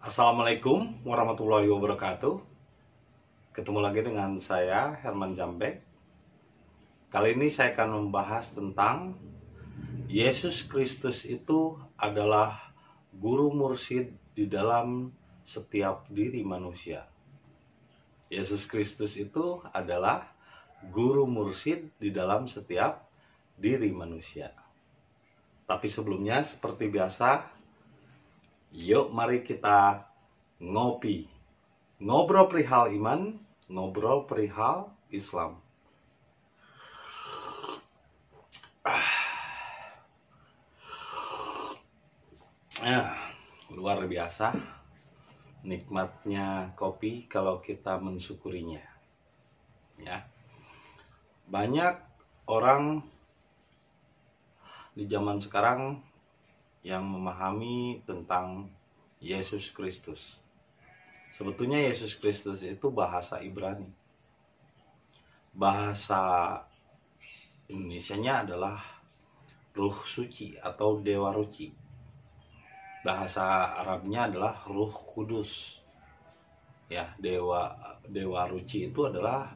Assalamualaikum warahmatullahi wabarakatuh. Ketemu lagi dengan saya Herman Jambek. Kali ini saya akan membahas tentang Yesus Kristus itu adalah guru mursyid di dalam setiap diri manusia. Yesus Kristus itu adalah guru mursyid di dalam setiap diri manusia. Tapi sebelumnya seperti biasa, yuk mari kita ngopi, ngobrol perihal iman, ngobrol perihal Islam. Luar biasa nikmatnya kopi kalau kita mensyukurinya. Ya, banyak orang di zaman sekarang yang memahami tentang Yesus Kristus. Sebetulnya Yesus Kristus itu bahasa Ibrani. Bahasa Indonesianya adalah Ruh Suci atau Dewa Ruci. Bahasa Arabnya adalah Ruh Kudus. Ya, Dewa Ruci itu adalah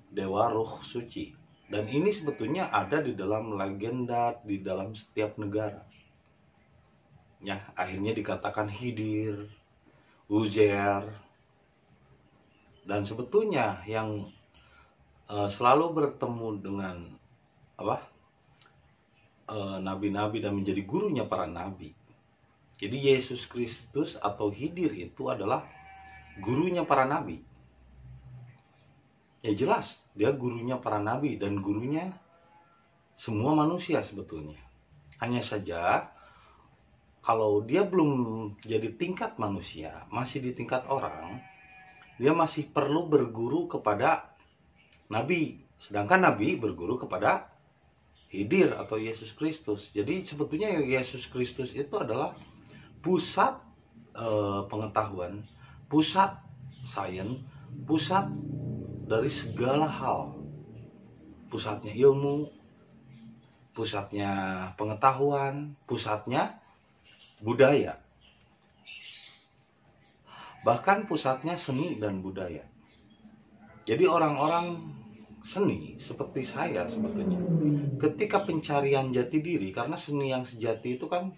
Dewa Ruh Suci. Dan ini sebetulnya ada di dalam legenda di dalam setiap negara. Ya, akhirnya dikatakan Khidir, Uzair, dan sebetulnya yang selalu bertemu dengan nabi-nabi dan menjadi gurunya para nabi. Jadi Yesus Kristus atau Khidir itu adalah gurunya para nabi. Ya jelas, dia gurunya para nabi dan gurunya semua manusia sebetulnya. Hanya saja kalau dia belum jadi tingkat manusia, masih di tingkat orang, dia masih perlu berguru kepada nabi. Sedangkan nabi berguru kepada Khidir atau Yesus Kristus. Jadi sebetulnya Yesus Kristus itu adalah pusat pengetahuan, pusat sains, pusat dari segala hal. Pusatnya ilmu, pusatnya pengetahuan, pusatnya budaya, bahkan pusatnya seni dan budaya. Jadi orang-orang seni seperti saya sebetulnya, ketika pencarian jati diri, karena seni yang sejati itu kan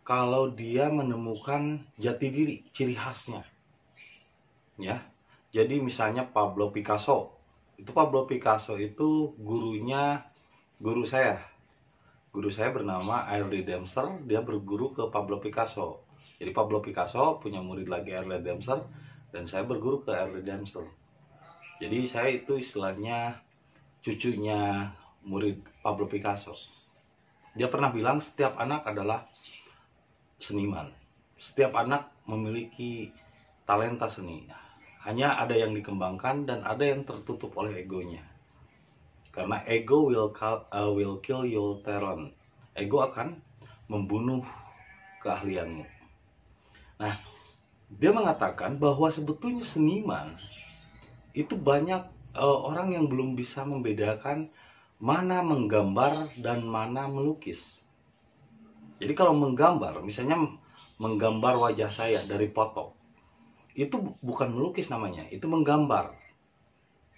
kalau dia menemukan jati diri, ciri khasnya, ya. Jadi misalnya Pablo Picasso itu guru saya. Guru saya bernama R.D. Dempster, dia berguru ke Pablo Picasso. Jadi Pablo Picasso punya murid lagi R.D. Dempster, dan saya berguru ke R.D. Dempster. Jadi saya itu istilahnya cucunya murid Pablo Picasso. Dia pernah bilang setiap anak adalah seniman. Setiap anak memiliki talenta seni. Hanya ada yang dikembangkan dan ada yang tertutup oleh egonya. Karena ego will kill your talent. Ego akan membunuh keahlianmu. Nah, dia mengatakan bahwa sebetulnya seniman itu banyak orang yang belum bisa membedakan mana menggambar dan mana melukis. Jadi kalau menggambar, misalnya menggambar wajah saya dari foto, itu bukan melukis namanya, itu menggambar.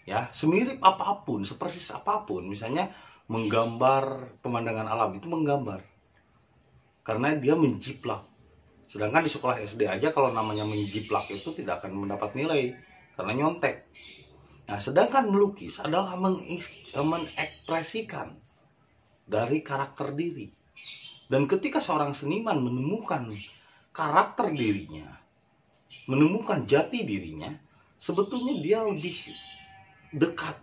Ya, semirip apapun, sepersis apapun, misalnya menggambar pemandangan alam, itu menggambar karena dia menjiplak. Sedangkan di sekolah SD aja kalau namanya menjiplak itu tidak akan mendapat nilai karena nyontek. Nah, sedangkan melukis adalah mengekspresikan dari karakter diri. Dan ketika seorang seniman menemukan karakter dirinya, menemukan jati dirinya, sebetulnya dia lebih dekat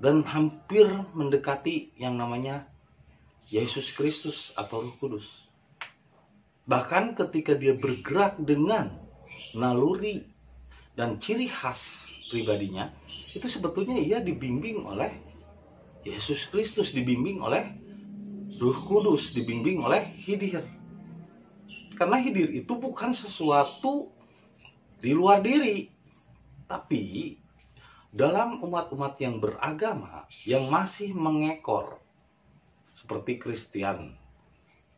dan hampir mendekati yang namanya Yesus Kristus atau Roh Kudus. Bahkan ketika dia bergerak dengan naluri dan ciri khas pribadinya, itu sebetulnya ia dibimbing oleh Yesus Kristus, dibimbing oleh Roh Kudus, dibimbing oleh Khidir. Karena Khidir itu bukan sesuatu di luar diri, tapi dalam umat-umat yang beragama yang masih mengekor seperti Kristen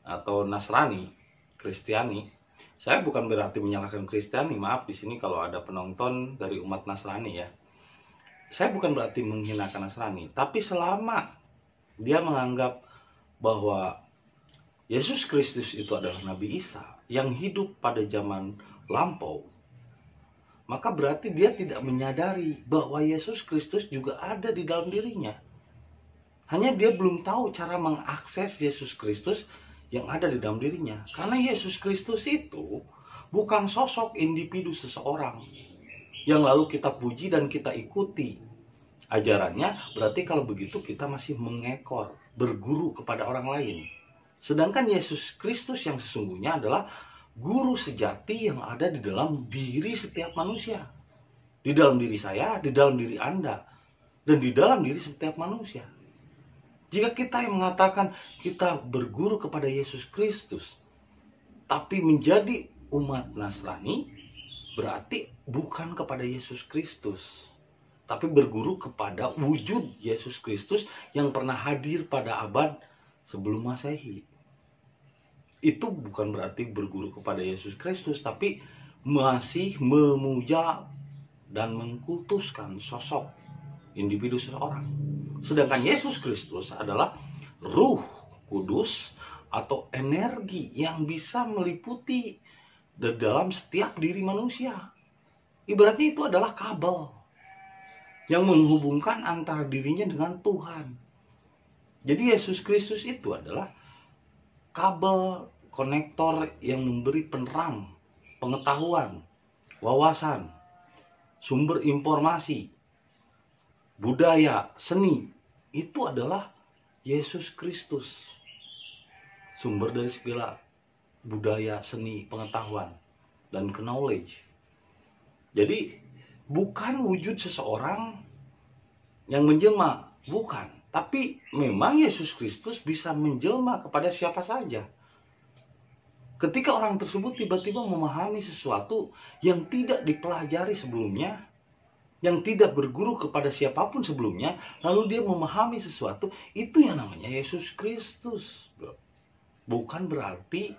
atau Nasrani, Kristiani, Saya bukan berarti menyalahkan Kristiani, maaf di sini kalau ada penonton dari umat Nasrani ya. Saya bukan berarti menghinakan Nasrani, tapi selama dia menganggap bahwa Yesus Kristus itu adalah Nabi Isa yang hidup pada zaman lampau, maka berarti dia tidak menyadari bahwa Yesus Kristus juga ada di dalam dirinya. Hanya dia belum tahu cara mengakses Yesus Kristus yang ada di dalam dirinya. Karena Yesus Kristus itu bukan sosok individu seseorang yang lalu kita puji dan kita ikuti ajarannya. Berarti kalau begitu kita masih mengekor, berguru kepada orang lain. Sedangkan Yesus Kristus yang sesungguhnya adalah guru sejati yang ada di dalam diri setiap manusia. Di dalam diri saya, di dalam diri Anda, dan di dalam diri setiap manusia. Jika kita yang mengatakan kita berguru kepada Yesus Kristus, tapi menjadi umat Nasrani, berarti bukan kepada Yesus Kristus, tapi berguru kepada wujud Yesus Kristus yang pernah hadir pada abad sebelum Masehi. Itu bukan berarti berguru kepada Yesus Kristus, tapi masih memuja dan mengkultuskan sosok individu seseorang. Sedangkan Yesus Kristus adalah Ruh Kudus atau energi yang bisa meliputi di dalam setiap diri manusia. Ibaratnya itu adalah kabel yang menghubungkan antara dirinya dengan Tuhan. Jadi Yesus Kristus itu adalah kabel konektor yang memberi penerang, pengetahuan, wawasan, sumber informasi, budaya, seni. Itu adalah Yesus Kristus. Sumber dari segala budaya, seni, pengetahuan, dan knowledge. Jadi bukan wujud seseorang yang menjelma, bukan. Tapi memang Yesus Kristus bisa menjelma kepada siapa saja. Ketika orang tersebut tiba-tiba memahami sesuatu yang tidak dipelajari sebelumnya, yang tidak berguru kepada siapapun sebelumnya, lalu dia memahami sesuatu, itu yang namanya Yesus Kristus. Bukan berarti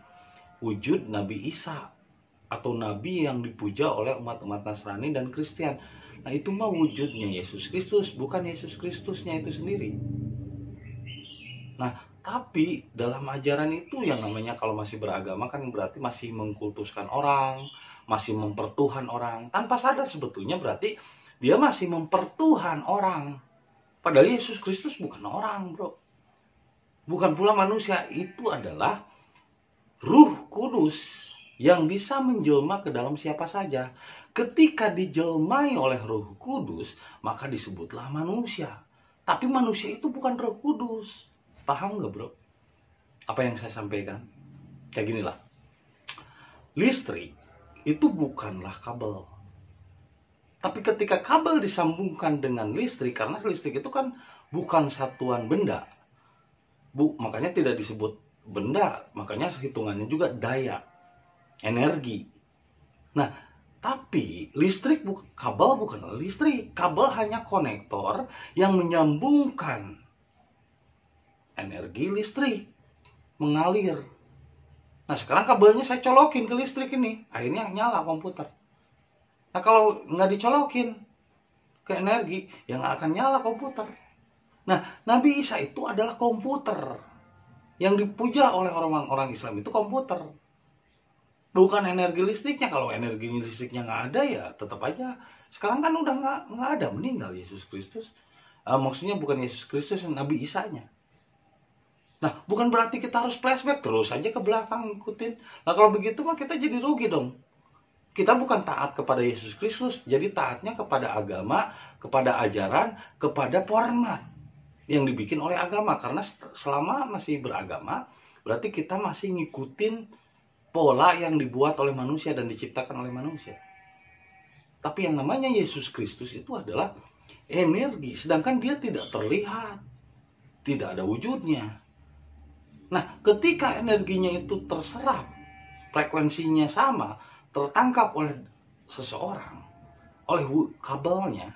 wujud Nabi Isa atau Nabi yang dipuja oleh umat-umat Nasrani dan Kristen. Nah, itu mah wujudnya Yesus Kristus, bukan Yesus Kristusnya itu sendiri. Nah, tapi dalam ajaran itu yang namanya kalau masih beragama kan berarti masih mengkultuskan orang, masih mempertuhan orang. Tanpa sadar sebetulnya berarti dia masih mempertuhan orang. Padahal Yesus Kristus bukan orang, bro. Bukan pula manusia. Itu adalah Ruh Kudus yang bisa menjelma ke dalam siapa saja. Ketika dijelmai oleh Ruh Kudus, maka disebutlah manusia. Tapi manusia itu bukan Ruh Kudus. Paham gak, bro? Apa yang saya sampaikan? Kayak ginilah. Listrik itu bukanlah kabel. Tapi ketika kabel disambungkan dengan listrik, karena listrik itu kan bukan satuan benda. Makanya tidak disebut benda, makanya hitungannya juga daya, energi. Nah, tapi listrik, kabel bukan listrik. Kabel hanya konektor yang menyambungkan energi listrik, mengalir. Nah, sekarang kabelnya saya colokin ke listrik ini, akhirnya nyala komputer. Nah, kalau nggak dicolokin ke energi, ya nggak akan nyala komputer. Nah, Nabi Isa itu adalah komputer. Yang dipuja oleh orang-orang Islam itu komputer. Bukan energi listriknya. Kalau energi listriknya nggak ada, ya tetap aja. Sekarang kan udah nggak ada, meninggal Yesus Kristus. Maksudnya bukan Yesus Kristus, Nabi Isanya. Nah, bukan berarti kita harus flashback terus aja ke belakang ikutin. Nah, kalau begitu mah kita jadi rugi dong. Kita bukan taat kepada Yesus Kristus, jadi taatnya kepada agama, kepada ajaran, kepada format yang dibikin oleh agama. Karena selama masih beragama, berarti kita masih ngikutin pola yang dibuat oleh manusia dan diciptakan oleh manusia. Tapi yang namanya Yesus Kristus itu adalah energi, sedangkan dia tidak terlihat, tidak ada wujudnya. Nah, ketika energinya itu terserap, frekuensinya sama, tertangkap oleh seseorang, oleh kabelnya,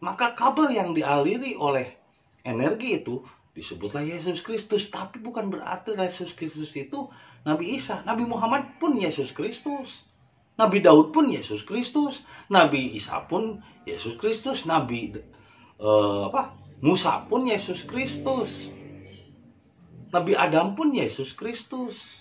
maka kabel yang dialiri oleh energi itu disebutlah Yesus Kristus. Tapi bukan berarti Yesus Kristus itu Nabi Isa. Nabi Muhammad pun Yesus Kristus. Nabi Daud pun Yesus Kristus. Nabi Isa pun Yesus Kristus. Nabi Musa pun Yesus Kristus. Nabi Adam pun Yesus Kristus.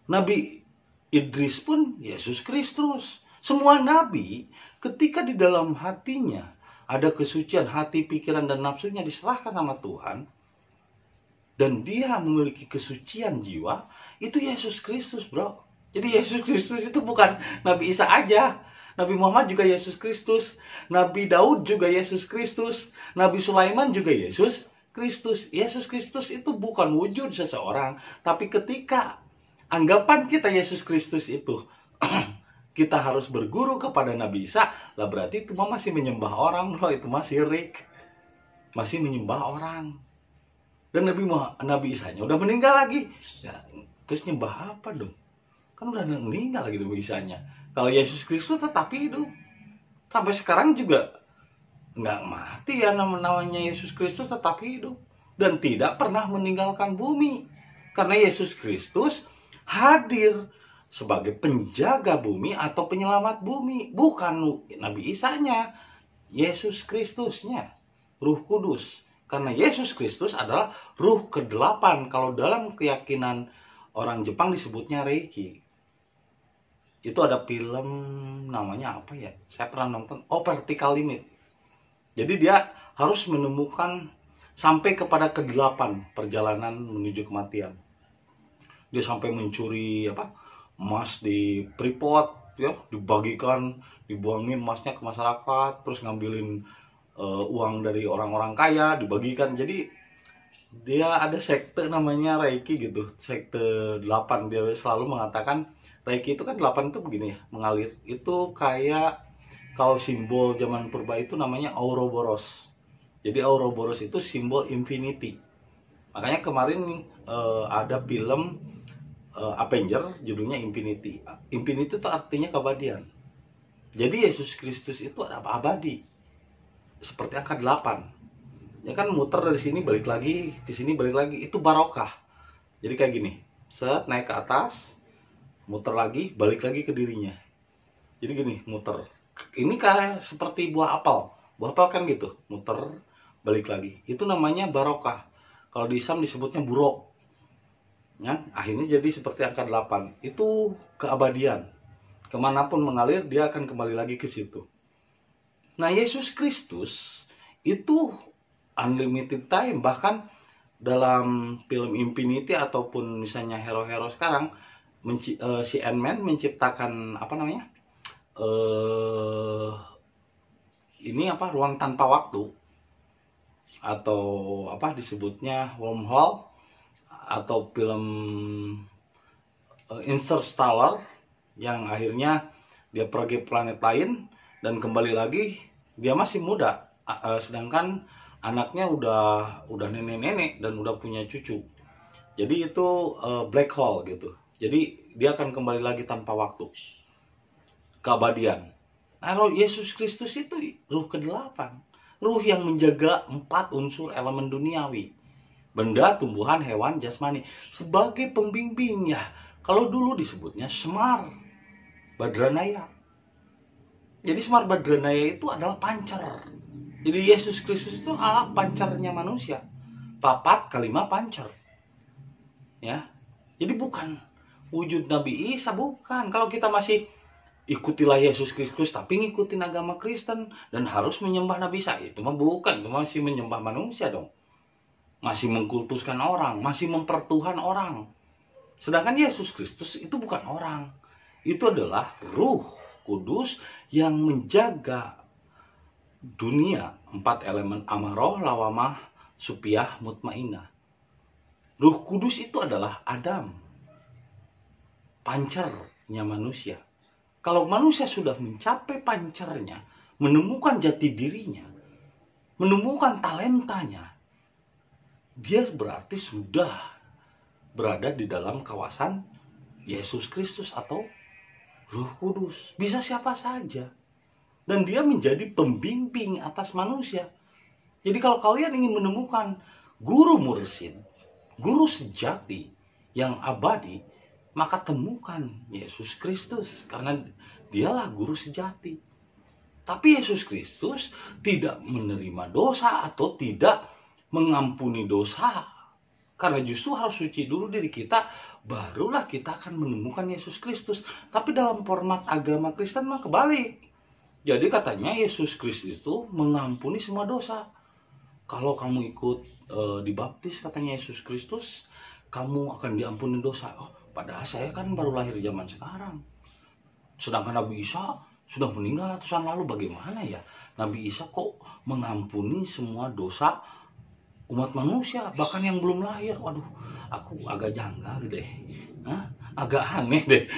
Nabi Idris pun Yesus Kristus. Semua nabi ketika di dalam hatinya ada kesucian, hati, pikiran, dan nafsunya diserahkan sama Tuhan, dan dia memiliki kesucian jiwa, itu Yesus Kristus, bro. Jadi Yesus Kristus itu bukan Nabi Isa aja. Nabi Muhammad juga Yesus Kristus. Nabi Daud juga Yesus Kristus. Nabi Sulaiman juga Yesus Kristus. Yesus Kristus itu bukan wujud seseorang, tapi ketika anggapan kita Yesus Kristus itu kita harus berguru kepada Nabi Isa, lah berarti itu masih menyembah orang, loh. Itu masih syirik, masih menyembah orang. Dan Nabi Isanya udah meninggal lagi, ya, terus nyembah apa dong? Kan udah meninggal lagi Nabi Isanya. Kalau Yesus Kristus tetap hidup sampai sekarang juga nggak mati ya, namanya Yesus Kristus tetap hidup dan tidak pernah meninggalkan bumi, karena Yesus Kristus hadir sebagai penjaga bumi atau penyelamat bumi, bukan Nabi Isanya, Yesus Kristusnya, Ruh Kudus. Karena Yesus Kristus adalah ruh ke-8. Kalau dalam keyakinan orang Jepang disebutnya Reiki. Itu ada film namanya apa ya? Saya pernah nonton, Vertical Limit. Jadi dia harus menemukan sampai kepada ke-8 perjalanan menuju kematian. Dia sampai mencuri emas di Freeport, ya, dibagikan, dibuangin emasnya ke masyarakat, terus ngambilin uang dari orang-orang kaya, dibagikan. Jadi dia ada sekte namanya Reiki gitu, sekte 8. Dia selalu mengatakan Reiki itu kan 8 itu begini ya, mengalir. Itu kayak kalau simbol zaman purba itu namanya Ouroboros. Jadi Ouroboros itu simbol infinity. Makanya kemarin ada film Avenger, judulnya Infinity. Infinity itu artinya keabadian. Jadi Yesus Kristus itu ada abadi, seperti angka 8. Ya kan, muter dari sini balik lagi, ke sini balik lagi, itu barokah. Jadi kayak gini, set naik ke atas, muter lagi, balik lagi ke dirinya. Jadi gini, muter. Ini kayak seperti buah apel. Buah apel kan gitu, muter, balik lagi. Itu namanya barokah. Kalau di Islam disebutnya buruk. Ya, akhirnya jadi seperti angka 8. Itu keabadian. Kemanapun mengalir, dia akan kembali lagi ke situ. Nah, Yesus Kristus itu unlimited time. Bahkan dalam film Infinity ataupun misalnya hero-hero sekarang, si Ant-Man menciptakan ruang tanpa waktu, atau disebutnya wormhole, atau film Interstellar, yang akhirnya dia pergi planet lain dan kembali lagi dia masih muda, sedangkan anaknya udah nenek-nenek dan udah punya cucu. Jadi itu black hole gitu. Jadi dia akan kembali lagi tanpa waktu, keabadian. Nah, roh Yesus Kristus itu ruh ke-8, ruh yang menjaga 4 unsur elemen duniawi, benda, tumbuhan, hewan, jasmani, sebagai pembimbingnya. Kalau dulu disebutnya Semar Badranaya. Jadi Semar Badranaya itu adalah pancer. Jadi Yesus Kristus itu adalah pancernya manusia. 4 kali 5 pancer. Ya. Jadi bukan wujud Nabi Isa, bukan. Kalau kita masih ikutilah Yesus Kristus tapi ngikutin agama Kristen dan harus menyembah Nabi Isa, itu mah bukan, itu masih menyembah manusia dong. Masih mengkultuskan orang, masih mempertuhan orang. Sedangkan Yesus Kristus itu bukan orang. Itu adalah Ruh Kudus yang menjaga dunia, 4 elemen amaroh, lawamah, supiyah, mutmainah. Ruh Kudus itu adalah Adam, pancernya manusia. Kalau manusia sudah mencapai pancernya, menemukan jati dirinya, menemukan talentanya, dia berarti sudah berada di dalam kawasan Yesus Kristus atau Ruh Kudus. Bisa siapa saja. Dan dia menjadi pembimbing atas manusia. Jadi kalau kalian ingin menemukan guru mursyid, guru sejati yang abadi, maka temukan Yesus Kristus, karena dialah guru sejati. Tapi Yesus Kristus tidak menerima dosa atau tidak mengampuni dosa. Karena justru harus suci dulu diri kita, barulah kita akan menemukan Yesus Kristus. Tapi dalam format agama Kristen mah kebalik. Jadi katanya Yesus Kristus itu mengampuni semua dosa. Kalau kamu ikut dibaptis katanya Yesus Kristus, kamu akan diampuni dosa. Oh, padahal saya kan baru lahir zaman sekarang. Sedangkan Nabi Isa sudah meninggal ratusan lalu. Bagaimana ya Nabi Isa kok mengampuni semua dosa umat manusia, bahkan yang belum lahir? Waduh, aku agak janggal deh. Agak aneh deh.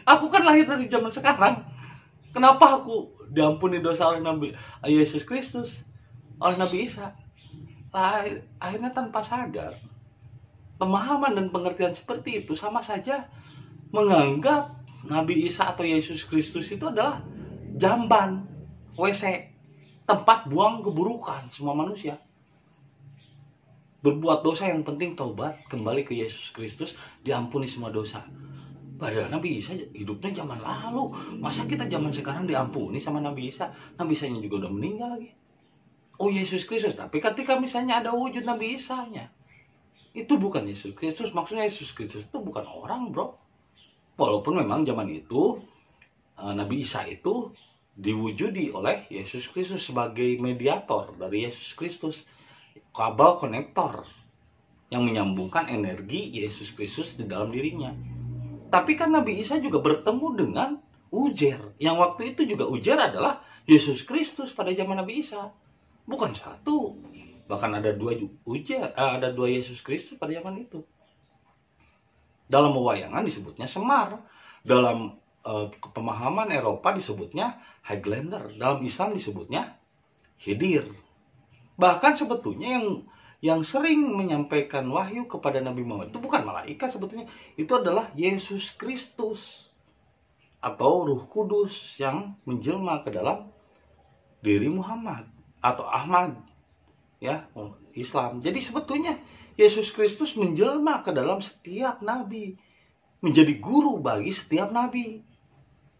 Aku kan lahir dari zaman sekarang. Kenapa aku diampuni dosa oleh Nabi Yesus Kristus, oleh Nabi Isa? Akhirnya tanpa sadar, pemahaman dan pengertian seperti itu sama saja menganggap Nabi Isa atau Yesus Kristus itu adalah jamban, WC, tempat buang keburukan semua manusia. Berbuat dosa yang penting taubat, kembali ke Yesus Kristus, diampuni semua dosa. Padahal Nabi Isa hidupnya zaman lalu. Masa kita zaman sekarang diampuni sama Nabi Isa? Nabi Isa-nya juga udah meninggal lagi. Oh, Yesus Kristus. Tapi ketika misalnya ada wujud Nabi Isa-nya, itu bukan Yesus Kristus. Maksudnya Yesus Kristus itu bukan orang, bro. Walaupun memang zaman itu Nabi Isa itu diwujudi oleh Yesus Kristus sebagai mediator dari Yesus Kristus, kabel konektor yang menyambungkan energi Yesus Kristus di dalam dirinya. Tapi kan Nabi Isa juga bertemu dengan Ujer, yang waktu itu juga Ujer adalah Yesus Kristus pada zaman Nabi Isa. Bukan satu, bahkan ada dua Ujer, ada dua Yesus Kristus pada zaman itu. Dalam pewayangan disebutnya Semar, dalam pemahaman Eropa disebutnya Highlander, dalam Islam disebutnya Khidir. Bahkan sebetulnya yang sering menyampaikan wahyu kepada Nabi Muhammad itu bukan malaikat, sebetulnya itu adalah Yesus Kristus atau Ruh Kudus yang menjelma ke dalam diri Muhammad atau Ahmad, ya, Islam. Jadi sebetulnya Yesus Kristus menjelma ke dalam setiap nabi, menjadi guru bagi setiap nabi,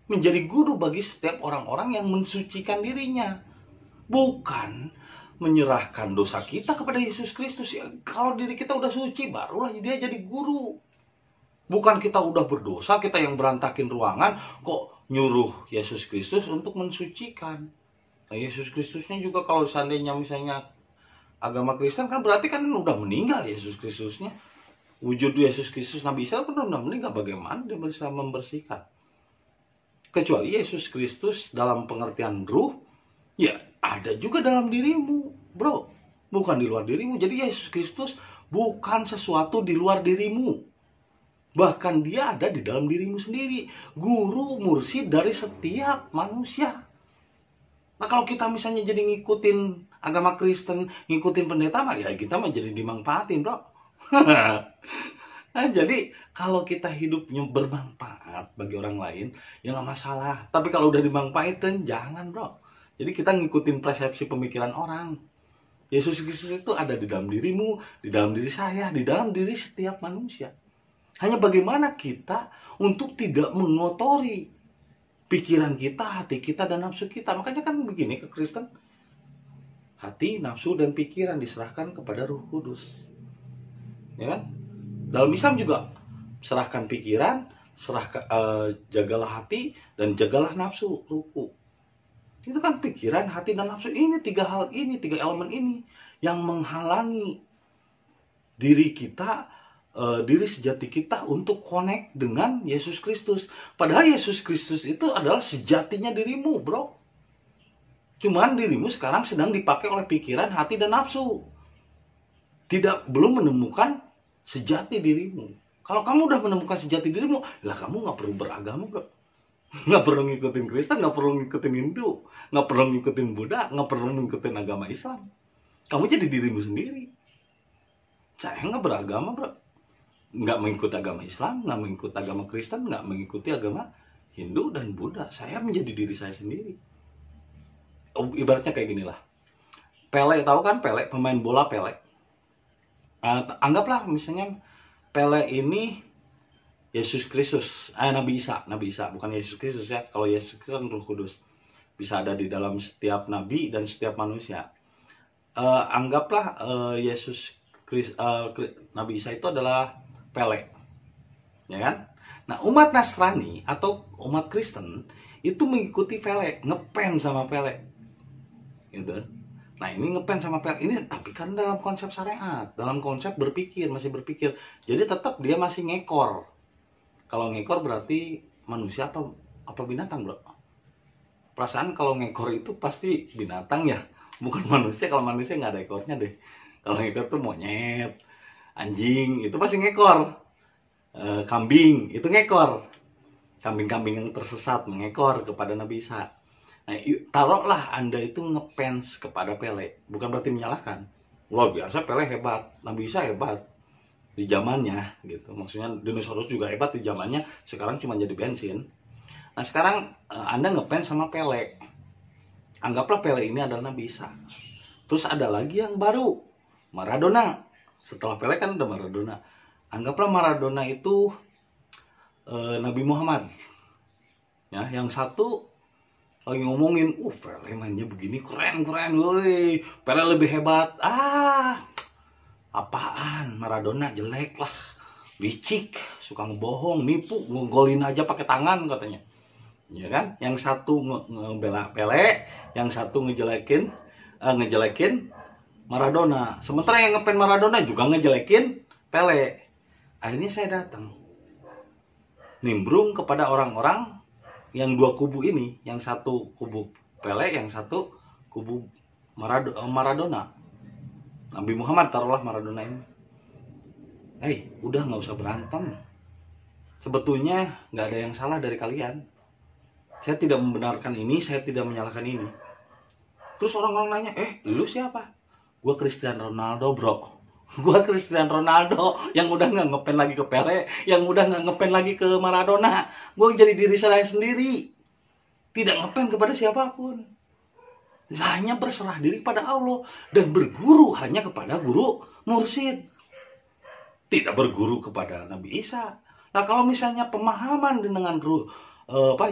menjadi guru bagi setiap orang-orang yang mensucikan dirinya. Bukan menyerahkan dosa kita kepada Yesus Kristus. Ya, kalau diri kita udah suci, barulah dia jadi guru. Bukan kita udah berdosa, kita yang berantakin ruangan, kok nyuruh Yesus Kristus untuk mensucikan. Nah, Yesus Kristusnya juga kalau seandainya misalnya agama Kristen kan berarti kan udah meninggal Yesus Kristusnya. Wujud Yesus Kristus Nabi Isa kan udah meninggal, bagaimana dia bisa membersihkan? Kecuali Yesus Kristus dalam pengertian ruh, ya ada juga dalam dirimu, bro. Bukan di luar dirimu. Jadi Yesus Kristus bukan sesuatu di luar dirimu. Bahkan dia ada di dalam dirimu sendiri. Guru mursyid dari setiap manusia. Nah, kalau kita misalnya jadi ngikutin agama Kristen, ngikutin pendeta, ya kita mah jadi dimanfaatin, bro. Nah, jadi kalau kita hidupnya bermanfaat bagi orang lain, ya nggak masalah. Tapi kalau udah dimanfaatin, jangan, bro. Jadi kita ngikutin persepsi pemikiran orang. Yesus Kristus itu ada di dalam dirimu, di dalam diri saya, di dalam diri setiap manusia. Hanya bagaimana kita untuk tidak mengotori pikiran kita, hati kita, dan nafsu kita. Makanya kan begini ke Kristen, hati, nafsu, dan pikiran diserahkan kepada Ruh Kudus. Ya kan? Dalam Islam juga serahkan pikiran, jagalah hati, dan jagalah nafsu, ruku. Itu kan pikiran, hati, dan nafsu. Ini tiga hal ini, tiga elemen ini yang menghalangi diri kita, diri sejati kita untuk connect dengan Yesus Kristus. Padahal Yesus Kristus itu adalah sejatinya dirimu, bro. Cuman dirimu sekarang sedang dipakai oleh pikiran, hati, dan nafsu. Belum menemukan sejati dirimu. Kalau kamu udah menemukan sejati dirimu, lah kamu nggak perlu beragama, bro. Nggak perlu ngikutin Kristen, nggak perlu ngikutin Hindu, nggak perlu ngikutin Buddha, nggak perlu ngikutin agama Islam. Kamu jadi dirimu sendiri. Saya nggak beragama, bro. Nggak mengikuti agama Islam, nggak mengikuti agama Kristen, nggak mengikuti agama Hindu dan Buddha. Saya menjadi diri saya sendiri. Ibaratnya kayak gini lah. Pele, tahu kan Pele, pemain bola Pele. Anggaplah misalnya Pele ini Yesus Kristus, Nabi Isa, bukan Yesus Kristus ya. Kalau Yesus kan Roh Kudus, bisa ada di dalam setiap nabi dan setiap manusia. Anggaplah Nabi Isa itu adalah Pele, ya kan? Nah, umat Nasrani atau umat Kristen itu mengikuti Pele, ngefans sama Pele, gitu. Nah, ini ngefans sama Pele ini, tapi kan dalam konsep syariat, dalam konsep masih berpikir. Jadi tetap dia masih ngekor. Kalau ngekor berarti manusia apa binatang, bro? Perasaan kalau ngekor itu pasti binatang ya, bukan manusia. Kalau manusia nggak ada ekornya deh. Kalau ngekor tuh monyet, anjing itu pasti ngekor. Kambing itu ngekor. Kambing-kambing yang tersesat mengekor kepada Nabi Isa. Nah, taruhlah Anda itu ngefans kepada Pele, bukan berarti menyalahkan. Luar biasa, Pele hebat, Nabi Isa hebat di zamannya, gitu. Maksudnya dinosaurus juga hebat di zamannya. Sekarang cuma jadi bensin. Nah, sekarang Anda ngefans sama Pele. Anggaplah Pele ini adalah Nabi Isa. Terus ada lagi yang baru, Maradona. Setelah Pele kan ada Maradona. Anggaplah Maradona itu Nabi Muhammad. Ya, yang satu lagi ngomongin, Pele mainnya begini keren, woi. Pele lebih hebat. Apaan? Maradona jelek lah. Licik, suka ngebohong, nipu, ngegolin aja pakai tangan katanya. Ya kan? Yang satu ngebela Pele, yang satu ngejelekin Maradona. Sementara yang ngefans Maradona juga ngejelekin Pele. Akhirnya saya datang nimbrung kepada orang-orang yang dua kubu ini, yang satu kubu Pele, yang satu kubu Maradona. Nabi Muhammad, taruhlah Maradona ini. Udah nggak usah berantem. Sebetulnya nggak ada yang salah dari kalian. Saya tidak membenarkan ini, saya tidak menyalahkan ini. Terus orang-orang nanya, lu siapa? Gua Cristiano Ronaldo, bro. Gua Cristiano Ronaldo yang udah nggak ngefans lagi ke Pele, yang udah nggak ngefans lagi ke Maradona. Gua jadi diri saya sendiri, tidak ngefans kepada siapapun. Hanya berserah diri pada Allah dan berguru hanya kepada guru mursyid. Tidak berguru kepada Nabi Isa. Nah, kalau misalnya pemahaman dengan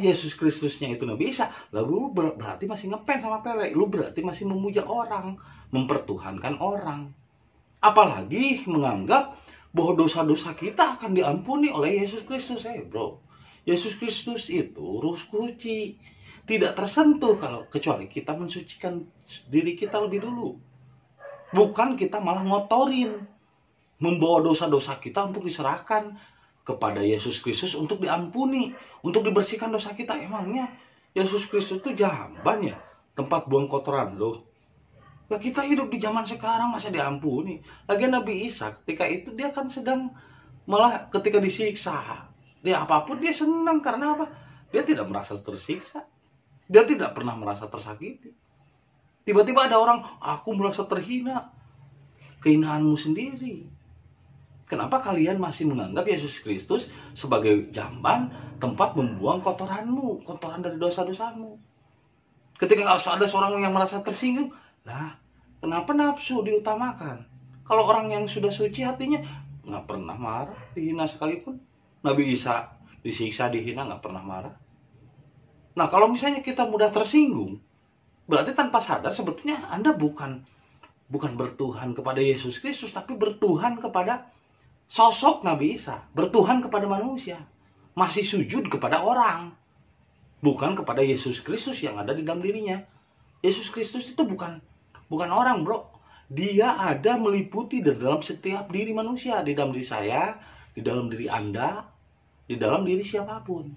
Yesus Kristusnya itu Nabi Isa, lalu berarti masih ngefans sama Pele. Lu berarti masih memuja orang, mempertuhankan orang. Apalagi menganggap bahwa dosa-dosa kita akan diampuni oleh Yesus Kristus. Bro, Yesus Kristus itu Roh Suci, tidak tersentuh kecuali kita mensucikan diri kita lebih dulu. Bukan kita malah ngotorin, membawa dosa-dosa kita untuk diserahkan kepada Yesus Kristus untuk diampuni, untuk dibersihkan dosa kita. Emangnya Yesus Kristus itu jamban ya, tempat buang kotoran loh. Nah, kita hidup di zaman sekarang masa diampuni. Lagi Nabi Isa ketika itu dia kan sedang, malah ketika disiksa, dia apapun dia senang. Karena apa? Dia tidak merasa tersiksa, dia tidak pernah merasa tersakiti. Tiba-tiba ada orang, aku merasa terhina. Kehinaanmu sendiri. Kenapa kalian masih menganggap Yesus Kristus sebagai jamban, tempat membuang kotoranmu, kotoran dari dosa-dosamu? Ketika ada seorang yang merasa tersinggung, lah, kenapa nafsu diutamakan? Kalau orang yang sudah suci hatinya nggak pernah marah, dihina sekalipun. Nabi Isa disiksa, dihina, nggak pernah marah. Nah, kalau misalnya kita mudah tersinggung, berarti tanpa sadar sebetulnya Anda bukan bertuhan kepada Yesus Kristus, tapi bertuhan kepada sosok Nabi Isa, bertuhan kepada manusia, masih sujud kepada orang, bukan kepada Yesus Kristus yang ada di dalam dirinya. Yesus Kristus itu bukan orang, bro. Dia ada meliputi dalam setiap diri manusia, di dalam diri saya, di dalam diri Anda, di dalam diri siapapun.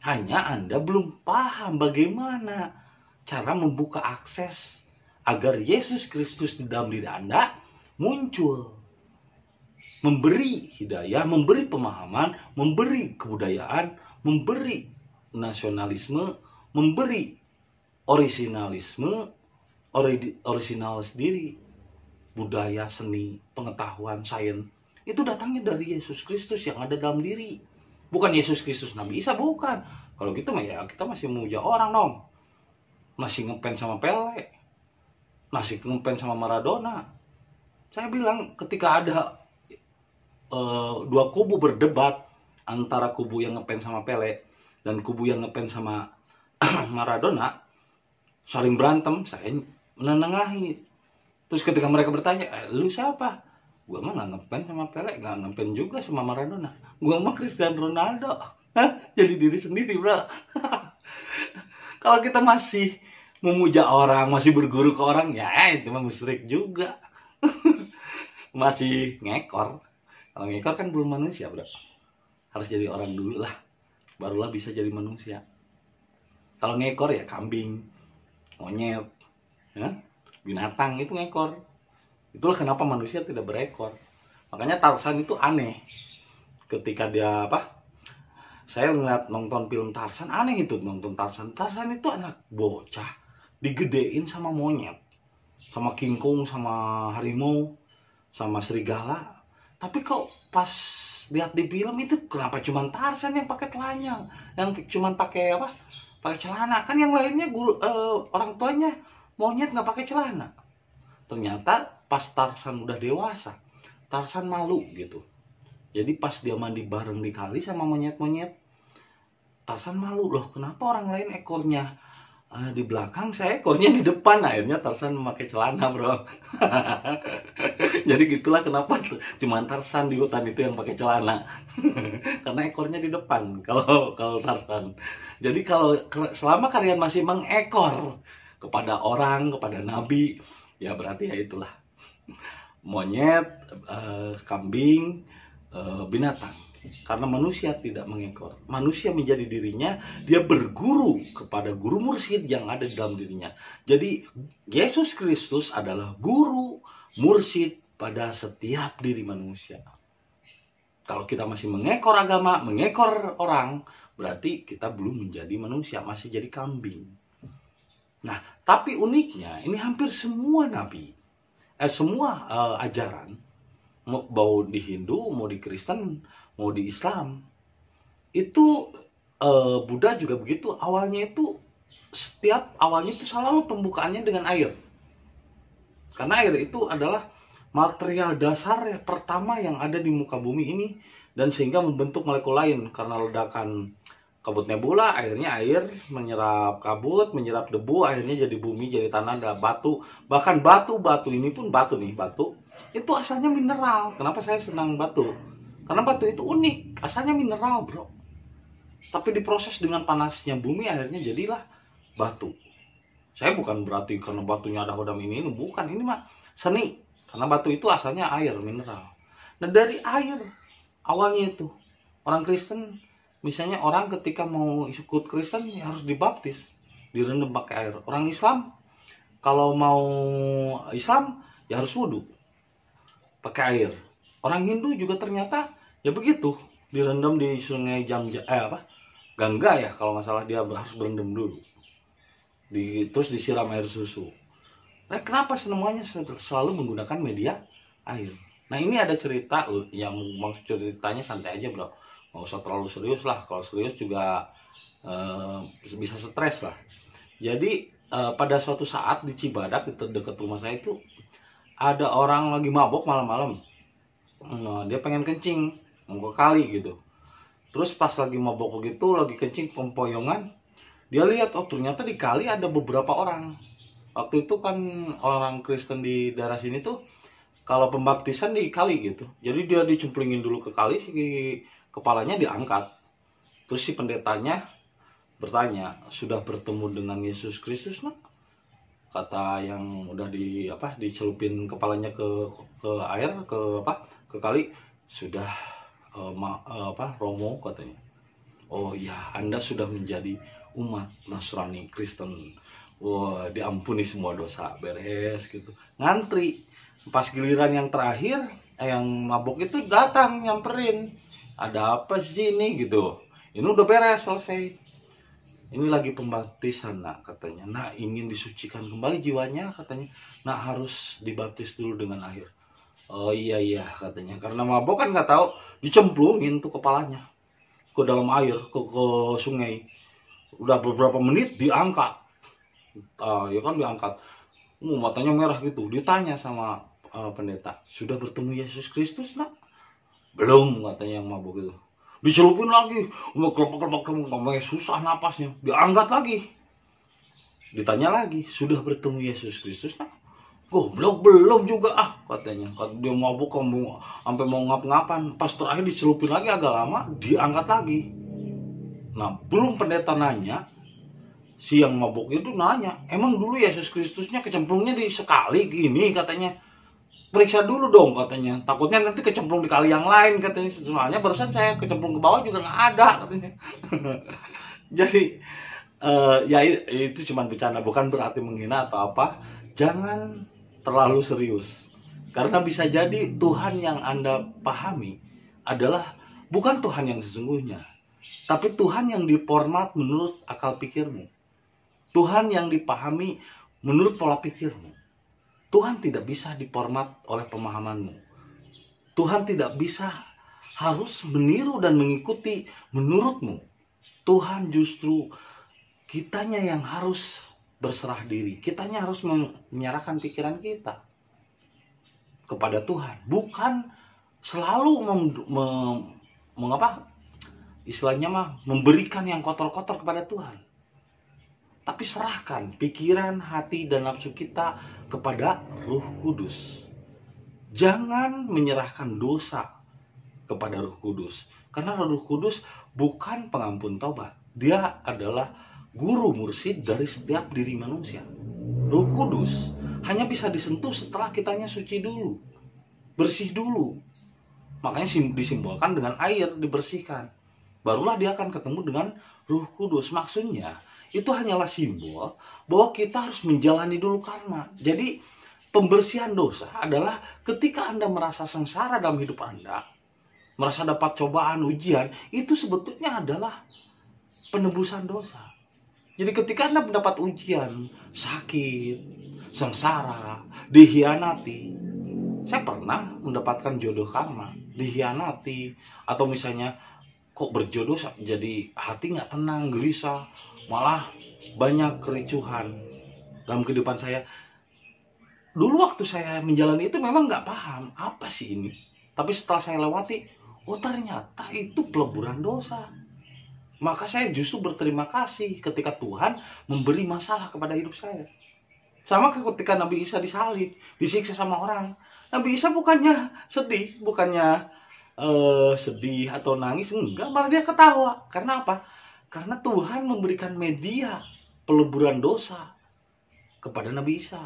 Hanya Anda belum paham bagaimana cara membuka akses agar Yesus Kristus di dalam diri Anda muncul. Memberi hidayah, memberi pemahaman, memberi kebudayaan, memberi nasionalisme, memberi orisinalisme, orisinal sendiri, budaya, seni, pengetahuan, sains. Itu datangnya dari Yesus Kristus yang ada dalam diri. Bukan Yesus Kristus Nabi Isa, bukan. Kalau gitu ya kita masih memuja orang dong. Masih ngefans sama Pele, masih ngefans sama Maradona. Saya bilang ketika ada dua kubu berdebat, antara kubu yang ngefans sama Pele dan kubu yang ngefans sama Maradona, saling berantem. Saya menengahi. Terus ketika mereka bertanya, lu siapa? Gue mah nggak ngefans sama Pele, nggak ngefans juga sama Maradona. Gue mah Cristiano Ronaldo. Jadi diri sendiri, bro. Kalau kita masih memuja orang, masih berguru ke orang, ya itu mah musyrik juga. Masih ngekor. Kalau ngekor kan belum manusia, bro. Harus jadi orang dulu lah, barulah bisa jadi manusia. Kalau ngekor ya kambing, monyet, ya? Binatang itu ngekor. Itulah kenapa manusia tidak berekor. Makanya Tarzan itu aneh. Ketika dia saya ngeliat nonton film Tarzan, aneh itu nonton Tarzan. Tarzan itu anak bocah, digedein sama monyet, sama King Kong, sama harimau, sama serigala. Tapi kok pas lihat di film itu kenapa cuma Tarzan yang pakai telanjang, yang cuma pakai pakai celana? Kan yang lainnya orang tuanya monyet nggak pakai celana. Ternyata pas Tarzan udah dewasa, Tarzan malu gitu. Jadi pas dia mandi bareng di kali sama monyet-monyet, Tarzan malu, loh kenapa orang lain ekornya di belakang, saya ekornya di depan. Akhirnya Tarzan memakai celana, bro. Jadi gitulah kenapa cuma Tarzan di hutan itu yang pakai celana. Karena ekornya di depan kalau Tarzan. Jadi kalau selama kalian masih mengekor kepada orang, kepada nabi, ya berarti ya itulah monyet, kambing, binatang. Karena manusia tidak mengekor, manusia menjadi dirinya, dia berguru kepada guru mursyid yang ada di dalam dirinya. Jadi Yesus Kristus adalah guru mursyid pada setiap diri manusia. Kalau kita masih mengekor agama, mengekor orang, berarti kita belum menjadi manusia, masih jadi kambing. Nah, tapi uniknya ini hampir semua nabi, semua ajaran, mau di Hindu, mau di Kristen, mau di Islam, itu Buddha juga begitu. Awalnya itu selalu pembukaannya dengan air. Karena air itu adalah material dasar pertama yang ada di muka bumi ini, dan sehingga membentuk molekul lain. Karena ledakan kabut nebula, akhirnya air menyerap kabut, menyerap debu, akhirnya jadi bumi, jadi tanah, ada batu. Bahkan batu ini pun batu itu asalnya mineral. Kenapa saya senang batu? Karena batu itu unik, asalnya mineral, bro. Tapi diproses dengan panasnya bumi, akhirnya jadilah batu. Saya bukan berarti karena batunya ada hodam ini, bukan. Ini mah seni. Karena batu itu asalnya air, mineral. Nah dari air, awalnya itu, orang Kristen, misalnya orang ketika mau ikut Kristen, ya harus dibaptis, direndam pakai air. Orang Islam, kalau mau Islam, ya harus wudhu, pakai air. Orang Hindu juga ternyata ya begitu, direndam di sungai Gangga ya kalau nggak salah, dia harus berendam dulu, terus disiram air susu. Nah kenapa semuanya selalu menggunakan media air? Nah ini ada cerita yang mau ceritanya santai aja, bro, nggak usah terlalu serius lah. Kalau serius juga bisa stres lah. Jadi pada suatu saat di Cibadak, di dekat rumah saya itu, ada orang lagi mabok malam-malam. Nah, dia pengen kencing, mau ke kali gitu. Terus pas lagi mabok begitu, lagi kencing pempoyongan, dia lihat, oh ternyata di kali ada beberapa orang. Waktu itu kan orang Kristen di daerah sini tuh kalau pembaptisan di kali gitu. Jadi dia dicemplungin dulu ke kali, si kepalanya diangkat. Terus si pendetanya bertanya, sudah bertemu dengan Yesus Kristus, nak? Kata yang udah dicelupin kepalanya ke air, ke kali, sudah Romo, katanya. Oh ya, Anda sudah menjadi umat Nasrani Kristen. Wah, diampuni semua dosa, beres gitu. Ngantri. Pas giliran yang terakhir, yang mabuk itu datang nyamperin. Ada apa sih ini gitu? Ini udah beres, selesai. Ini lagi pembaptisan, nak, katanya. Nah, ingin disucikan kembali jiwanya, katanya. Nah, harus dibaptis dulu dengan air. Oh iya katanya. Karena mabuk kan nggak tahu, dicemplungin tuh kepalanya ke dalam air, ke sungai. Udah beberapa menit diangkat. Ya kan diangkat. Matanya merah gitu. Ditanya sama pendeta, sudah bertemu Yesus Kristus, nak? Belum, katanya yang mabuk itu. Dicelupin lagi, ngomongnya susah napasnya, diangkat lagi. Ditanya lagi, sudah bertemu Yesus Kristus? Nah, goblok belum juga katanya. Dia mabuk kamu sampai mau ngap-ngapan. Pas terakhir dicelupin lagi agak lama, diangkat lagi. Nah, belum pendeta nanya, si yang mabuk itu nanya, emang dulu Yesus Kristusnya kecemplungnya di sekali gini katanya. Periksa dulu dong katanya, takutnya nanti kecemplung di kali yang lain katanya, soalnya barusan saya kecemplung ke bawah juga nggak ada katanya. Jadi ya itu cuma bercanda, bukan berarti menghina atau apa. Jangan terlalu serius, karena bisa jadi Tuhan yang Anda pahami adalah bukan Tuhan yang sesungguhnya, tapi Tuhan yang diformat menurut akal pikirmu, Tuhan yang dipahami menurut pola pikirmu. Tuhan tidak bisa diformat oleh pemahamanmu. Tuhan tidak bisa harus meniru dan mengikuti menurutmu. Tuhan justru kitanya yang harus berserah diri. Kitanya harus menyerahkan pikiran kita kepada Tuhan. Bukan selalu memberikan yang kotor-kotor kepada Tuhan. Tapi serahkan pikiran, hati, dan nafsu kita kepada Roh Kudus. Jangan menyerahkan dosa kepada Roh Kudus. Karena Roh Kudus bukan pengampun taubat. Dia adalah guru mursyid dari setiap diri manusia. Roh Kudus hanya bisa disentuh setelah kitanya suci dulu, bersih dulu. Makanya disimbolkan dengan air, dibersihkan. Barulah dia akan ketemu dengan Roh Kudus. Maksudnya itu hanyalah simbol bahwa kita harus menjalani dulu karma. Jadi pembersihan dosa adalah ketika Anda merasa sengsara dalam hidup Anda, merasa dapat cobaan, ujian, itu sebetulnya adalah penebusan dosa. Jadi ketika Anda mendapat ujian, sakit, sengsara, dihianati. Saya pernah mendapatkan jodoh karma, dihianati, atau misalnya kok berjodoh jadi hati nggak tenang, gelisah, malah banyak kericuhan dalam kehidupan saya. Dulu waktu saya menjalani itu memang nggak paham apa sih ini, tapi setelah saya lewati, oh ternyata itu peleburan dosa. Maka saya justru berterima kasih ketika Tuhan memberi masalah kepada hidup saya. Sama ketika Nabi Isa disalib, disiksa sama orang, Nabi Isa bukannya sedih, bukannya sedih atau nangis, enggak, malah dia ketawa. Karena apa? Karena Tuhan memberikan media peleburan dosa kepada Nabi Isa.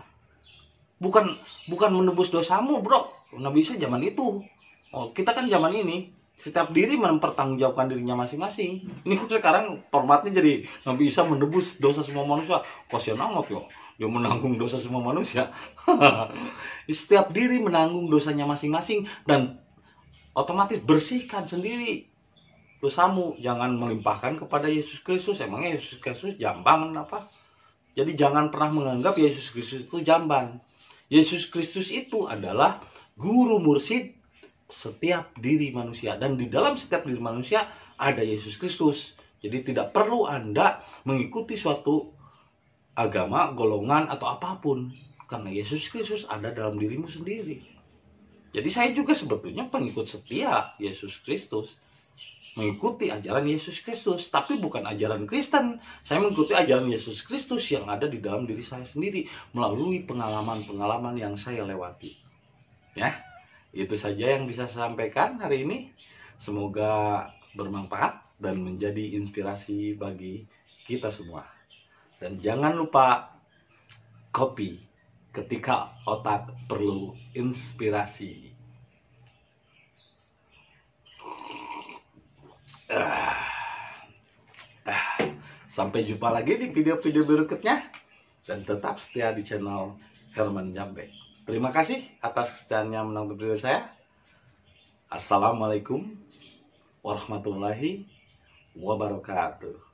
Bukan menebus dosamu, bro. Nabi Isa zaman itu. Oh, kita kan zaman ini setiap diri mempertanggungjawabkan dirinya masing-masing. Ini kok sekarang formatnya jadi Nabi Isa menebus dosa semua manusia. Kasian amat yo, dia menanggung dosa semua manusia. Setiap diri menanggung dosanya masing-masing dan otomatis bersihkan sendiri dosamu. Jangan melimpahkan kepada Yesus Kristus. Emangnya Yesus Kristus jamban apa? Jadi jangan pernah menganggap Yesus Kristus itu jamban. Yesus Kristus itu adalah guru mursyid setiap diri manusia, dan di dalam setiap diri manusia ada Yesus Kristus. Jadi tidak perlu Anda mengikuti suatu agama, golongan, atau apapun, karena Yesus Kristus ada dalam dirimu sendiri. Jadi saya juga sebetulnya pengikut setia Yesus Kristus, mengikuti ajaran Yesus Kristus, tapi bukan ajaran Kristen. Saya mengikuti ajaran Yesus Kristus yang ada di dalam diri saya sendiri melalui pengalaman-pengalaman yang saya lewati. Ya, itu saja yang bisa saya sampaikan hari ini. Semoga bermanfaat dan menjadi inspirasi bagi kita semua. Dan jangan lupa kopi ketika otak perlu inspirasi. Sampai jumpa lagi di video-video berikutnya, dan tetap setia di channel Herman Jambe. Terima kasih atas kesetiaannya menonton video saya. Assalamualaikum warahmatullahi wabarakatuh.